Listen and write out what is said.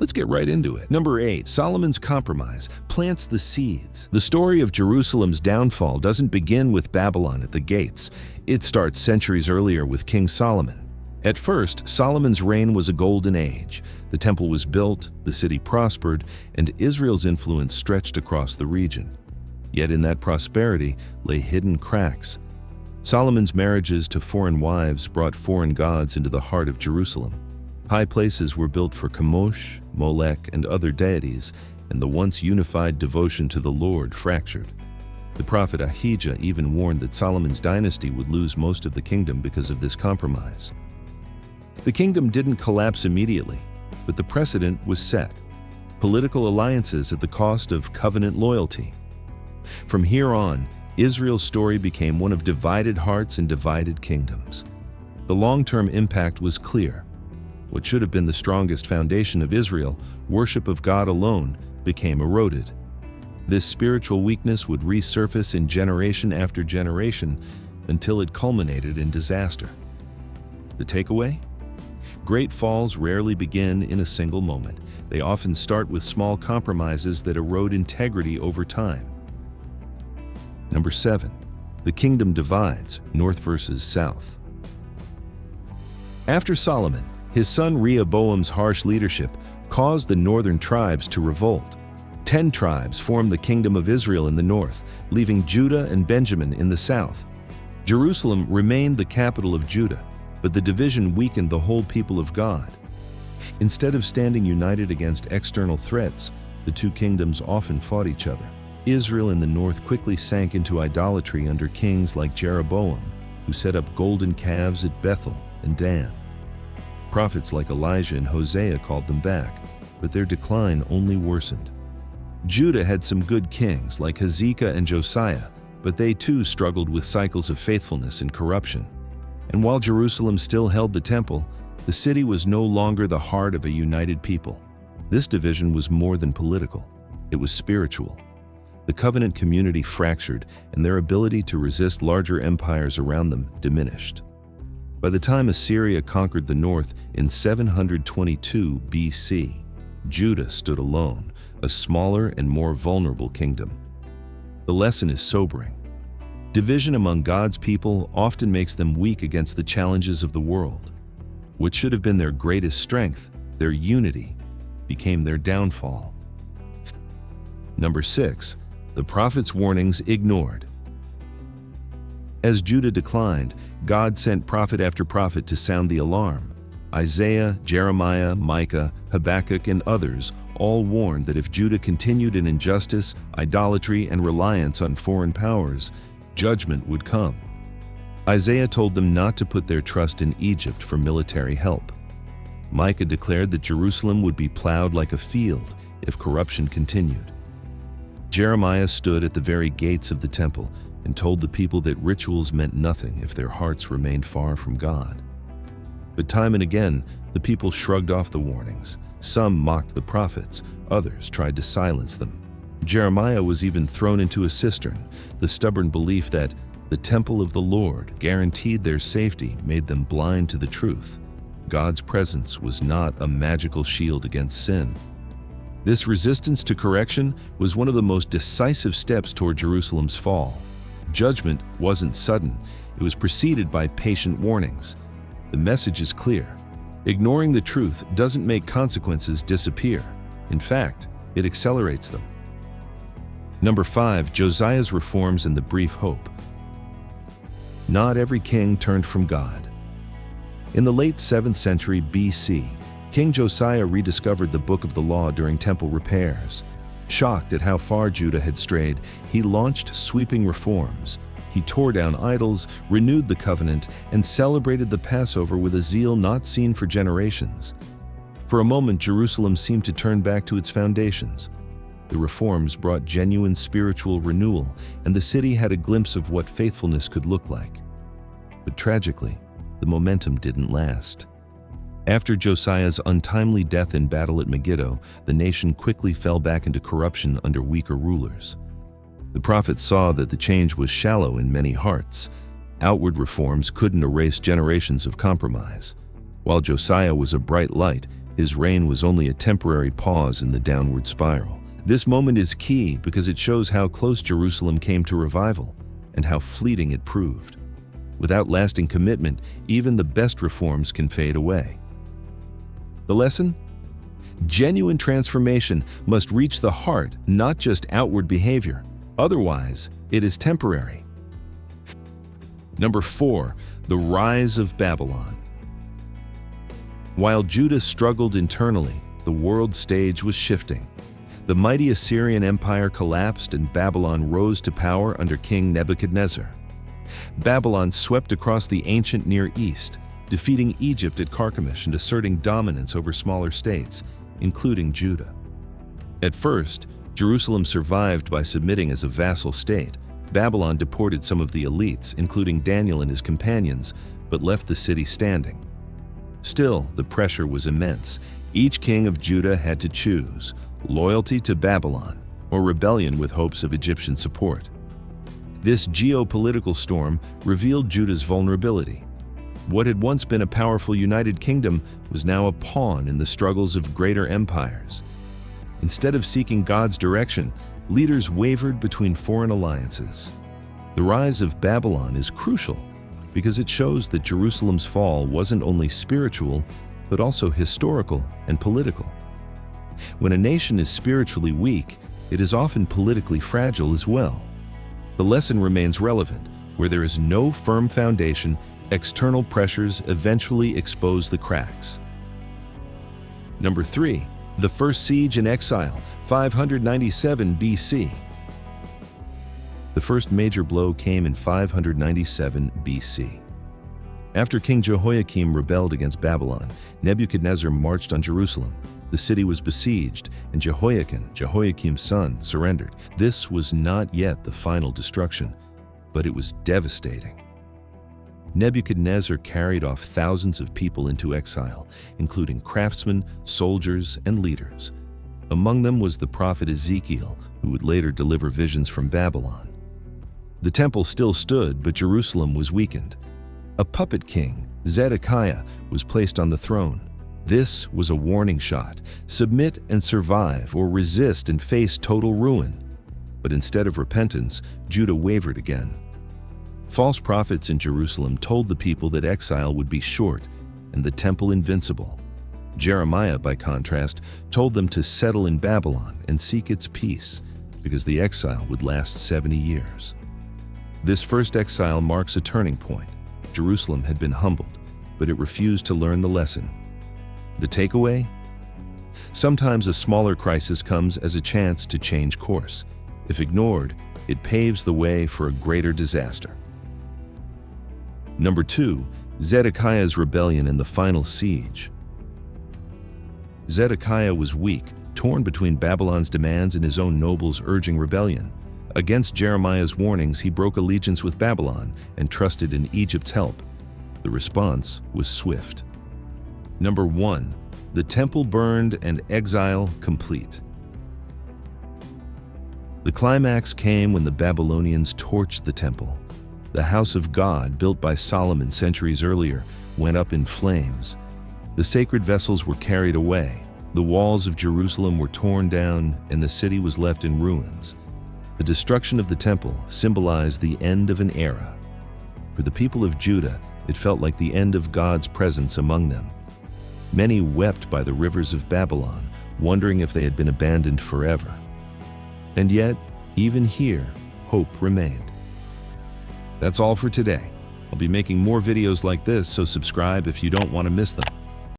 Let's get right into it. Number 8, Solomon's compromise plants the seeds. The story of Jerusalem's downfall doesn't begin with Babylon at the gates. It starts centuries earlier with King Solomon. At first, Solomon's reign was a golden age. The temple was built, the city prospered, and Israel's influence stretched across the region. Yet in that prosperity lay hidden cracks. Solomon's marriages to foreign wives brought foreign gods into the heart of Jerusalem. High places were built for Chemosh, Molech, and other deities, and the once unified devotion to the Lord fractured. The prophet Ahijah even warned that Solomon's dynasty would lose most of the kingdom because of this compromise. The kingdom didn't collapse immediately, but the precedent was set. Political alliances at the cost of covenant loyalty. From here on, Israel's story became one of divided hearts and divided kingdoms. The long-term impact was clear. What should have been the strongest foundation of Israel, worship of God alone, became eroded. This spiritual weakness would resurface in generation after generation until it culminated in disaster. The takeaway? Great falls rarely begin in a single moment. They often start with small compromises that erode integrity over time. Number 7. The kingdom divides, north versus south. After Solomon, his son Rehoboam's harsh leadership caused the northern tribes to revolt. 10 tribes formed the kingdom of Israel in the north, leaving Judah and Benjamin in the south. Jerusalem remained the capital of Judah, but the division weakened the whole people of God. Instead of standing united against external threats, the two kingdoms often fought each other. Israel in the north quickly sank into idolatry under kings like Jeroboam, who set up golden calves at Bethel and Dan. Prophets like Elijah and Hosea called them back, but their decline only worsened. Judah had some good kings like Hezekiah and Josiah, but they too struggled with cycles of faithfulness and corruption. And while Jerusalem still held the temple, the city was no longer the heart of a united people. This division was more than political. It was spiritual. The covenant community fractured, and their ability to resist larger empires around them diminished. By the time Assyria conquered the north in 722 BC, Judah stood alone, a smaller and more vulnerable kingdom. The lesson is sobering. Division among God's people often makes them weak against the challenges of the world. What should have been their greatest strength, their unity, became their downfall. Number 6. The prophet's warnings ignored. As Judah declined, God sent prophet after prophet to sound the alarm. Isaiah, Jeremiah, Micah, Habakkuk, and others all warned that if Judah continued in injustice, idolatry, and reliance on foreign powers, judgment would come. Isaiah told them not to put their trust in Egypt for military help. Micah declared that Jerusalem would be plowed like a field if corruption continued. Jeremiah stood at the very gates of the temple and told the people that rituals meant nothing if their hearts remained far from God. But time and again, the people shrugged off the warnings. Some mocked the prophets, others tried to silence them. Jeremiah was even thrown into a cistern. The stubborn belief that the temple of the Lord guaranteed their safety made them blind to the truth. God's presence was not a magical shield against sin. This resistance to correction was one of the most decisive steps toward Jerusalem's fall. Judgment wasn't sudden. It was preceded by patient warnings. The message is clear. Ignoring the truth doesn't make consequences disappear. In fact, it accelerates them. Number 5. Josiah's reforms and the brief hope. Not every king turned from God. In the late 7th century BC, King Josiah rediscovered the Book of the Law during temple repairs. Shocked at how far Judah had strayed, he launched sweeping reforms. He tore down idols, renewed the covenant, and celebrated the Passover with a zeal not seen for generations. For a moment, Jerusalem seemed to turn back to its foundations. The reforms brought genuine spiritual renewal, and the city had a glimpse of what faithfulness could look like. But tragically, the momentum didn't last. After Josiah's untimely death in battle at Megiddo, the nation quickly fell back into corruption under weaker rulers. The prophets saw that the change was shallow in many hearts. Outward reforms couldn't erase generations of compromise. While Josiah was a bright light, His reign was only a temporary pause in the downward spiral. This moment is key because it shows how close Jerusalem came to revival and how fleeting it proved. Without lasting commitment, even the best reforms can fade away. The lesson? Genuine transformation must reach the heart, not just outward behavior. Otherwise, it is temporary. Number 4, the rise of Babylon. While Judah struggled internally, the world stage was shifting. The mighty Assyrian Empire collapsed and Babylon rose to power under King Nebuchadnezzar. Babylon swept across the ancient Near East, defeating Egypt at Carchemish and asserting dominance over smaller states, including Judah. At first, Jerusalem survived by submitting as a vassal state. Babylon deported some of the elites, including Daniel and his companions, but left the city standing. Still, the pressure was immense. Each king of Judah had to choose loyalty to Babylon or rebellion with hopes of Egyptian support. This geopolitical storm revealed Judah's vulnerability. What had once been a powerful united kingdom was now a pawn in the struggles of greater empires. Instead of seeking God's direction, leaders wavered between foreign alliances. The rise of Babylon is crucial because it shows that Jerusalem's fall wasn't only spiritual, but also historical and political. When a nation is spiritually weak, it is often politically fragile as well. The lesson remains relevant. Where there is no firm foundation, external pressures eventually expose the cracks. Number 3, the first siege and exile, 597 BC. The first major blow came in 597 BC. After King Jehoiakim rebelled against Babylon, Nebuchadnezzar marched on Jerusalem. The city was besieged, and Jehoiakim's son, surrendered. This was not yet the final destruction, but it was devastating. Nebuchadnezzar carried off thousands of people into exile, including craftsmen, soldiers, and leaders. Among them was the prophet Ezekiel, who would later deliver visions from Babylon. The temple still stood, but Jerusalem was weakened. A puppet king, Zedekiah, was placed on the throne. This was a warning shot: submit and survive, or resist and face total ruin. But instead of repentance, Judah wavered again. False prophets in Jerusalem told the people that exile would be short and the temple invincible. Jeremiah, by contrast, told them to settle in Babylon and seek its peace, because the exile would last 70 years. This first exile marks a turning point. Jerusalem had been humbled, but it refused to learn the lesson. The takeaway? Sometimes a smaller crisis comes as a chance to change course. If ignored, it paves the way for a greater disaster. Number 2, Zedekiah's rebellion and the final siege. Zedekiah was weak, torn between Babylon's demands and his own nobles urging rebellion. Against Jeremiah's warnings, he broke allegiance with Babylon and trusted in Egypt's help. The response was swift. Number 1, the temple burned and exile complete. The climax came when the Babylonians torched the temple. The house of God, built by Solomon centuries earlier, went up in flames. The sacred vessels were carried away. The walls of Jerusalem were torn down, and the city was left in ruins. The destruction of the temple symbolized the end of an era. For the people of Judah, it felt like the end of God's presence among them. Many wept by the rivers of Babylon, wondering if they had been abandoned forever. And yet, even here, hope remained. That's all for today. I'll be making more videos like this, so subscribe if you don't want to miss them.